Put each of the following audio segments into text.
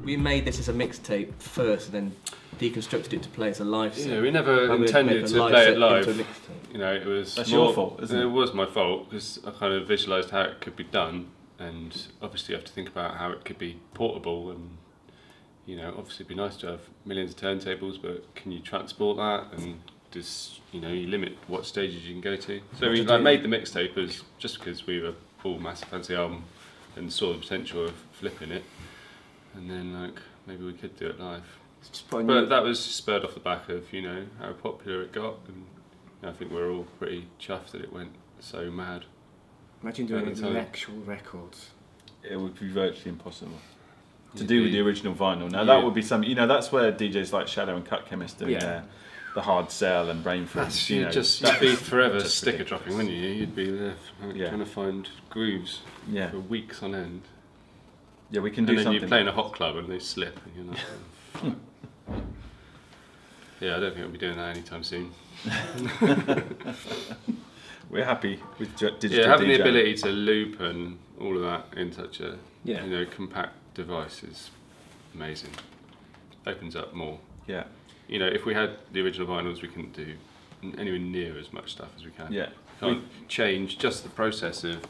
we made this as a mixtape first, and then deconstructed it to play as a live set. Yeah, we never intended to play it live. You know, it was That's your fault, isn't it? It was my fault because I kind of visualised how it could be done, and obviously you have to think about how it could be portable, and you know, obviously it'd be nice to have millions of turntables, but can you transport that? And just, you know, you limit what stages you can go to. So we made the mixtape as just because we were all massive fans of the album and saw the potential of flipping it, and then like maybe we could do it live. But that was spurred off the back of, you know, how popular it got, and I think we're all pretty chuffed that it went so mad. Imagine doing it with actual records. It would be virtually impossible to do with the original vinyl. Now that would be something, you know, that's where DJs like Shadow and Cut Chemist do the hard sell and brain freeze. You'd be forever sticker dropping, wouldn't you? You'd be there trying to find grooves for weeks on end. Yeah, we can do something. And then you play in a hot club and they slip and you're like... Yeah, I don't think we'll be doing that anytime soon. We're happy with digital Yeah, having DJ. the ability to loop and all of that in such a you know, compact device is amazing. Opens up more. Yeah. You know, if we had the original vinyls, we couldn't do anywhere near as much stuff as we can. Yeah. Can't change just the process of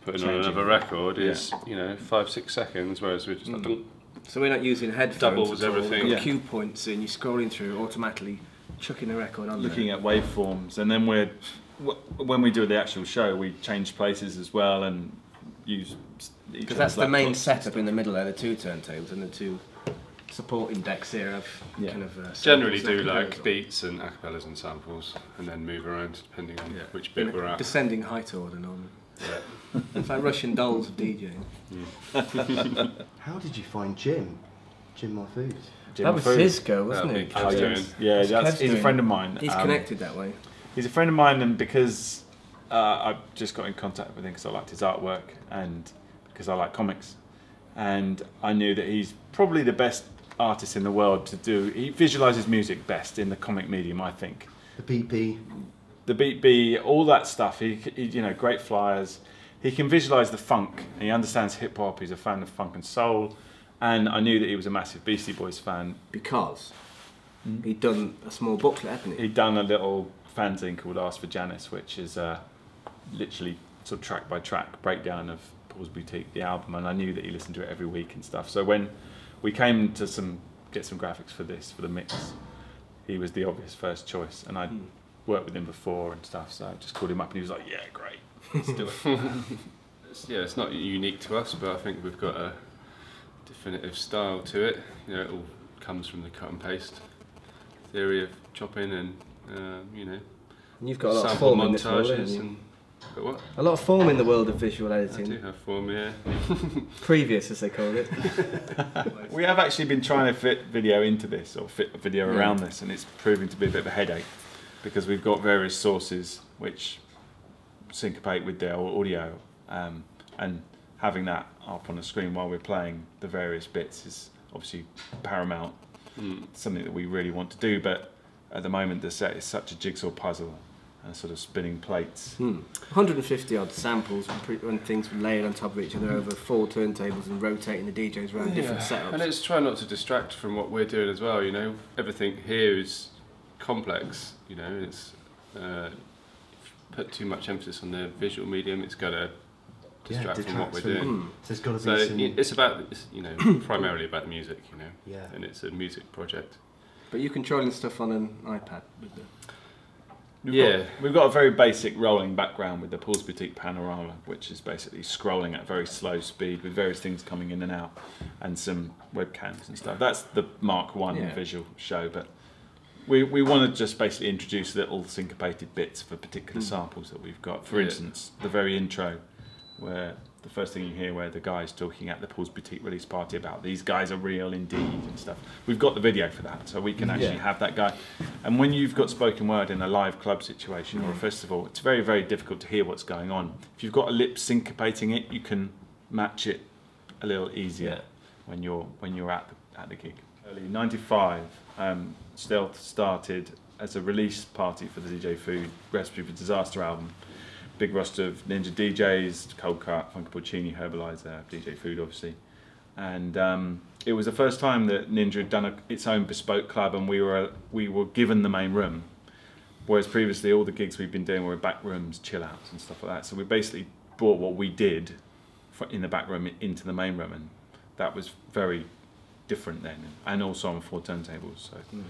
putting on another record is, you know, 5-6 seconds, whereas we're just like, so we're not using headphones. Doubles everything. We've got cue points, and you're scrolling through automatically, chucking the record on. Looking at waveforms, and then when we do the actual show, we change places as well and use. Because that's the main setup in the middle there, the two turntables and the two supporting decks here have kind of. Generally do like beats and acapellas and samples, and then move around depending on which bit we're at. Descending height order normally. Yeah. It's like Russian dolls of DJing. How did you find Jim? Jim My Food? That was his go, wasn't it? He's a friend of mine. He's connected that way. He's a friend of mine, and because I just got in contact with him because I liked his artwork and because I like comics, and I knew that he's probably the best artist in the world to do. He visualises music best in the comic medium, I think. The beat the beat B, all that stuff. He you know, great flyers. He can visualise the funk. He understands hip hop. He's a fan of funk and soul, and I knew that he was a massive Beastie Boys fan because he'd done a small booklet, hadn't he? He'd done a little fanzine called Ask for Janice, which is literally sort of track by track breakdown of Paul's Boutique, the album, and I knew that he listened to it every week and stuff. So when we came to get some graphics for the mix, he was the obvious first choice, and I'd worked with him before and stuff, so I just called him up and he was like, yeah, great, let's do it. It's not unique to us, but I think we've got a definitive style to it. You know, it all comes from the cut and paste theory of chopping and, you know, and you've got a lot of form in this world, haven't you? Got what? A lot of form in the world of visual editing. I do have form, yeah. Previous, as they call it. We have actually been trying to fit video into this, or fit a video around this, and it's proving to be a bit of a headache because we've got various sources which syncopate with their audio, and having that up on the screen while we're playing the various bits is obviously paramount. Something that we really want to do, but at the moment the set is such a jigsaw puzzle and sort of spinning plates. 150 odd samples and things layered on top of each other over 4 turntables and rotating the DJs around different setups. And it's trying not to distract from what we're doing as well, you know. Everything here is complex, you know. It's put too much emphasis on the visual medium, it's going to distract from what we're doing. So it's got to be it's about, you know, primarily about the music, you know. Yeah. And it's a music project. But you're controlling stuff on an iPad with the... We've got a very basic rolling background with the Paul's Boutique panorama, which is basically scrolling at very slow speed with various things coming in and out, and some webcams and stuff. That's the Mark 1 visual show, but we want to just basically introduce little syncopated bits for particular samples that we've got. For instance, the very intro, where the first thing you hear where the guy's talking at the Paul's Boutique release party about these guys are real indeed and stuff. We've got the video for that, so we can actually have that guy. And when you've got spoken word in a live club situation or a festival, it's very, very difficult to hear what's going on. If you've got a lip syncopating it, you can match it a little easier when you're at the gig. Early '95, Stealth started as a release party for the DJ Food Recipe for Disaster album. Big roster of Ninja DJs, Cold Cut, Funky Porcini, Herbalizer, DJ Food obviously. and it was the first time that Ninja had done its own bespoke club, and we were given the main room, whereas previously all the gigs we've been doing were back rooms, chill outs and stuff like that. So we basically brought what we did in the back room into the main room, and that was very different then, and also on 4 turntables. So it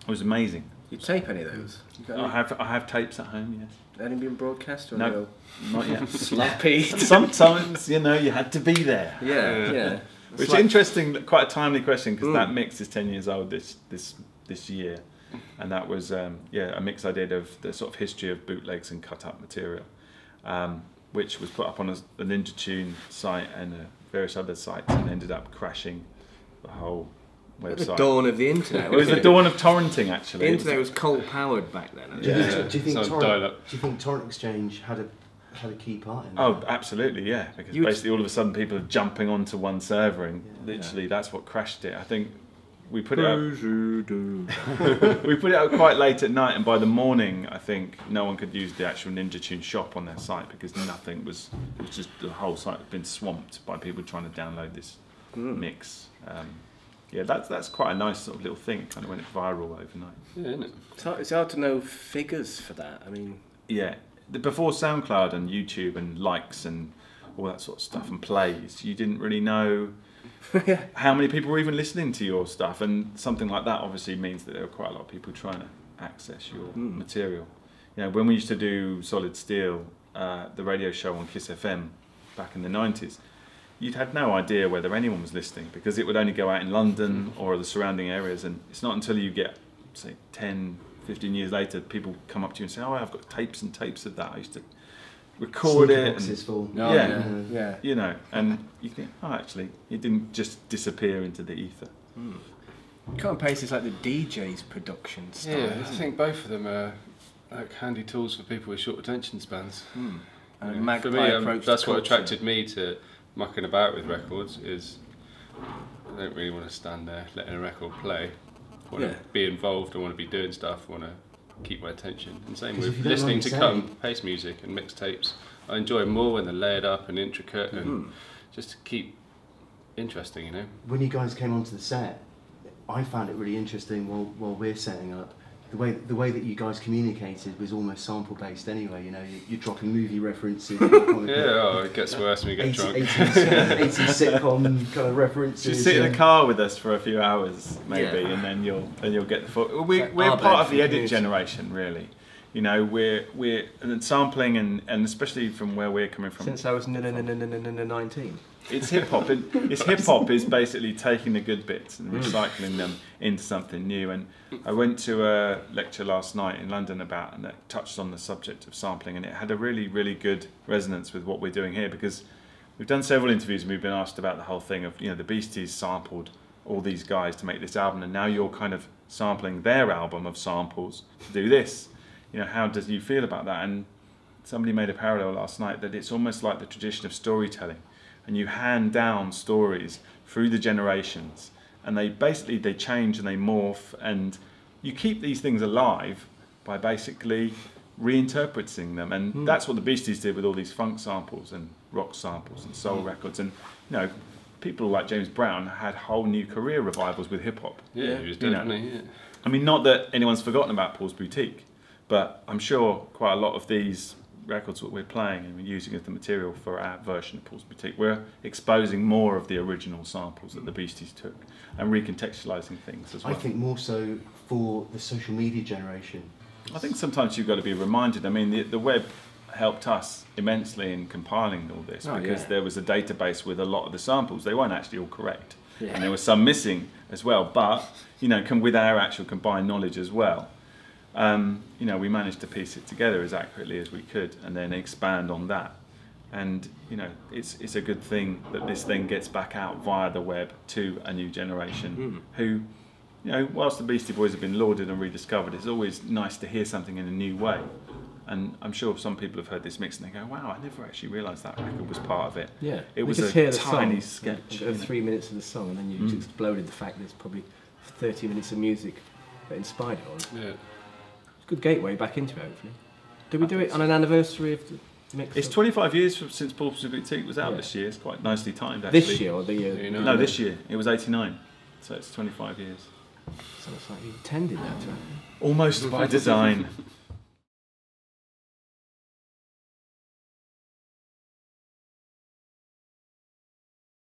was amazing. You tape any of those? I have tapes at home. Yes. Any been broadcast or no? Not yet. Sloppy. Sometimes you had to be there. Yeah. Which is interesting, quite a timely question, because that mix is 10 years old this year, and that was a mix I did of the sort of history of bootlegs and cut up material, which was put up on the Ninja Tune site and various other sites, and ended up crashing the whole website. The dawn of the internet. It was the dawn of torrenting, actually. The internet was coal powered back then. Do you think Torrent Exchange had a key part in that? Oh, absolutely, yeah. Because basically all of a sudden people are jumping onto one server, and literally that's what crashed it. I think we put it out. We put it out quite late at night, and by the morning, I think no one could use the actual Ninja Tune shop on their site, because nothing was. It was just the whole site had been swamped by people trying to download this mix. Yeah, that's quite a nice sort of little thing. It kind of went viral overnight. Yeah, isn't it? It's hard to know figures for that. I mean, yeah, before SoundCloud and YouTube and likes and all that sort of stuff and plays, you didn't really know how many people were even listening to your stuff, and something like that obviously means that there were quite a lot of people trying to access your material. When we used to do Solid Steel, the radio show on Kiss FM back in the 90s, you'd had no idea whether anyone was listening, because it would only go out in London or the surrounding areas, and it's not until you get, say, 10, 15 years later, people come up to you and say, oh, I've got tapes and tapes of that. I used to record it. And you think, oh, actually, it didn't just disappear into the ether. Cut and paste is like the DJ's production style. Yeah, I think both of them are like handy tools for people with short attention spans. And for me, that's what attracted me to mucking about with records. Is I don't really want to stand there letting a record play. I want to be involved. I want to be doing stuff. I want to keep my attention. And same with listening to cut and paste music and mixtapes. I enjoy them more when they're layered up and intricate and just to keep interesting, When you guys came onto the set, I found it really interesting while we're setting up. The way that you guys communicated was almost sample based anyway. You're dropping movie references. It gets worse when we get drunk. 80s sitcom kind of references. Just sit in a car with us for a few hours, maybe, and then you'll get the full. We're part of the edit generation, really. We're sampling and especially from where we're coming from. Since I was 19. It's hip hop. It's hip hop is basically taking the good bits and recycling them into something new. And I went to a lecture last night in London and that touched on the subject of sampling, and it had a really, really good resonance with what we're doing here, because we've done several interviews and we've been asked about the whole thing of the Beasties sampled all these guys to make this album, and now you're kind of sampling their album of samples to do this. How does you feel about that? And somebody made a parallel last night that it's almost like the tradition of storytelling. And you hand down stories through the generations, and they change and they morph, and you keep these things alive by basically reinterpreting them. And that's what the Beasties did with all these funk samples and rock samples and soul records. And people like James Brown had whole new career revivals with hip hop. Yeah, he was definitely. I mean, not that anyone's forgotten about Paul's Boutique, but I'm sure quite a lot of these records that we're playing and we're using as the material for our version of Paul's Boutique, we're exposing more of the original samples that the Beasties took and recontextualising things as well. I think more so for the social media generation. I think sometimes you've got to be reminded. I mean, the web helped us immensely in compiling all this, because there was a database with a lot of the samples. They weren't actually all correct, and there was some missing as well, but with our actual combined knowledge as well, we managed to piece it together as accurately as we could, and then expand on that. And it's a good thing that this thing gets back out via the web to a new generation who, whilst the Beastie Boys have been lauded and rediscovered, it's always nice to hear something in a new way. And I'm sure some people have heard this mix and they go, "Wow, I never actually realised that record was part of it." Yeah, it was just a hear the tiny song, sketch. 3 minutes of the song, and then you just exploded the fact there's probably 30 minutes of music that inspired it all. Yeah. Good gateway back into it, hopefully. Did we do it on an anniversary of It's 25 years since Paul's Boutique was out this year. It's quite nicely timed, actually. This year or the year? No, this year. It was 89, so it's 25 years. So it's like you intended that to happen. Almost by design.